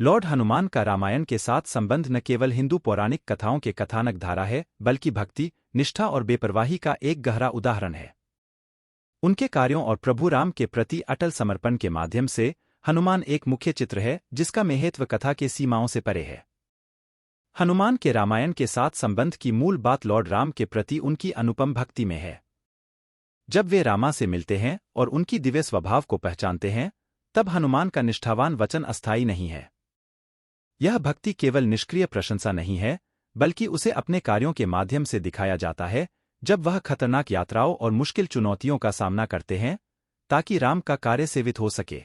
Lord Hanuman का रामायण के साथ संबंध न केवल हिंदू पौराणिक कथाओं के कथानक धारा है, बल्कि भक्ति, निष्ठा और बेपरवाही का एक गहरा उदाहरण है। उनके कार्यों और प्रभु राम के प्रति अटल समर्पण के माध्यम से हनुमान एक मुख्य चित्र है जिसका महत्व कथा के सीमाओं से परे है। हनुमान के रामायण के साथ संबंध की मूल बात लॉर्ड राम के प्रति उनकी अनुपम भक्ति में है। जब वे रामा से मिलते हैं और उनकी दिव्य स्वभाव को पहचानते हैं, तब हनुमान का निष्ठावान वचन अस्थायी नहीं है। यह भक्ति केवल निष्क्रिय प्रशंसा नहीं है, बल्कि उसे अपने कार्यों के माध्यम से दिखाया जाता है, जब वह खतरनाक यात्राओं और मुश्किल चुनौतियों का सामना करते हैं, ताकि राम का कार्य सेवित हो सके।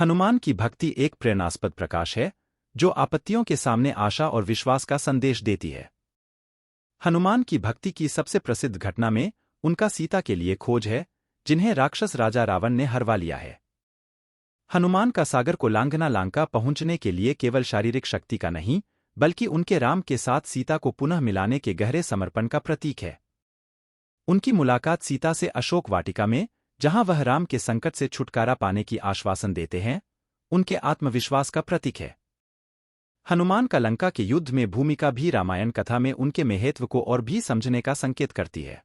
हनुमान की भक्ति एक प्रेरणास्पद प्रकाश है, जो आपत्तियों के सामने आशा और विश्वास का संदेश देती है। हनुमान की भक्ति की सबसे प्रसिद्ध घटना में उनका सीता के लिए खोज है, जिन्हें राक्षस राजा रावण ने हरवा लिया है। हनुमान का सागर को लांघना लंका पहुंचने के लिए केवल शारीरिक शक्ति का नहीं, बल्कि उनके राम के साथ सीता को पुनः मिलाने के गहरे समर्पण का प्रतीक है। उनकी मुलाकात सीता से अशोक वाटिका में, जहां वह राम के संकट से छुटकारा पाने की आश्वासन देते हैं, उनके आत्मविश्वास का प्रतीक है। हनुमान का लंका के युद्ध में भूमिका भी रामायण कथा में उनके महत्व को और भी समझने का संकेत करती है।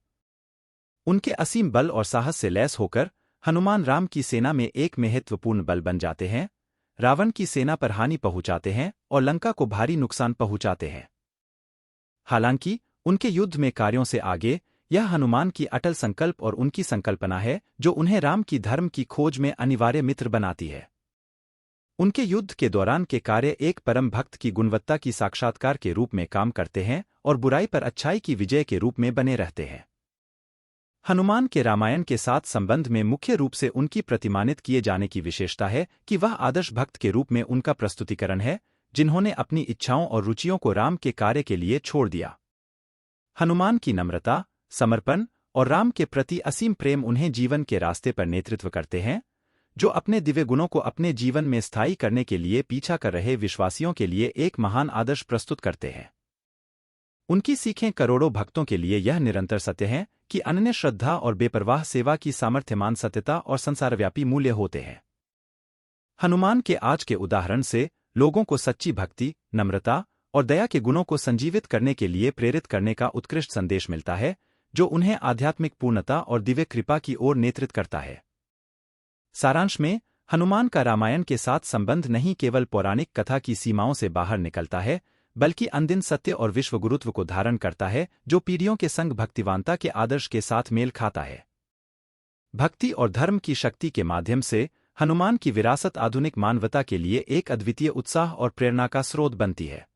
उनके असीम बल और साहस से लैस होकर हनुमान राम की सेना में एक महत्वपूर्ण बल बन जाते हैं, रावण की सेना पर हानि पहुंचाते हैं और लंका को भारी नुकसान पहुंचाते हैं। हालांकि उनके युद्ध में कार्यों से आगे यह हनुमान की अटल संकल्प और उनकी संकल्पना है, जो उन्हें राम की धर्म की खोज में अनिवार्य मित्र बनाती है। उनके युद्ध के दौरान के कार्य एक परम भक्त की गुणवत्ता की साक्षात्कार के रूप में काम करते हैं और बुराई पर अच्छाई की विजय के रूप में बने रहते हैं। हनुमान के रामायण के साथ संबंध में मुख्य रूप से उनकी प्रतिमानित किए जाने की विशेषता है कि वह आदर्श भक्त के रूप में उनका प्रस्तुतिकरण है, जिन्होंने अपनी इच्छाओं और रुचियों को राम के कार्य के लिए छोड़ दिया। हनुमान की नम्रता, समर्पण और राम के प्रति असीम प्रेम उन्हें जीवन के रास्ते पर नेतृत्व करते हैं, जो अपने दिव्य गुणों को अपने जीवन में स्थायी करने के लिए पीछा कर रहे विश्वासियों के लिए एक महान आदर्श प्रस्तुत करते हैं। उनकी सीखें करोड़ों भक्तों के लिए यह निरंतर सत्य है कि अनन्य श्रद्धा और बेपरवाह सेवा की सामर्थ्यमान सत्यता और संसारव्यापी मूल्य होते हैं। हनुमान के आज के उदाहरण से लोगों को सच्ची भक्ति, नम्रता और दया के गुणों को संजीवित करने के लिए प्रेरित करने का उत्कृष्ट संदेश मिलता है, जो उन्हें आध्यात्मिक पूर्णता और दिव्य कृपा की ओर नेतृत्व करता है। सारांश में, हनुमान का रामायण के साथ संबंध नहीं केवल पौराणिक कथा की सीमाओं से बाहर निकलता है, बल्कि अनदिन सत्य और विश्वगुरुत्व को धारण करता है, जो पीढ़ियों के संग भक्तिवानता के आदर्श के साथ मेल खाता है। भक्ति और धर्म की शक्ति के माध्यम से हनुमान की विरासत आधुनिक मानवता के लिए एक अद्वितीय उत्साह और प्रेरणा का स्रोत बनती है।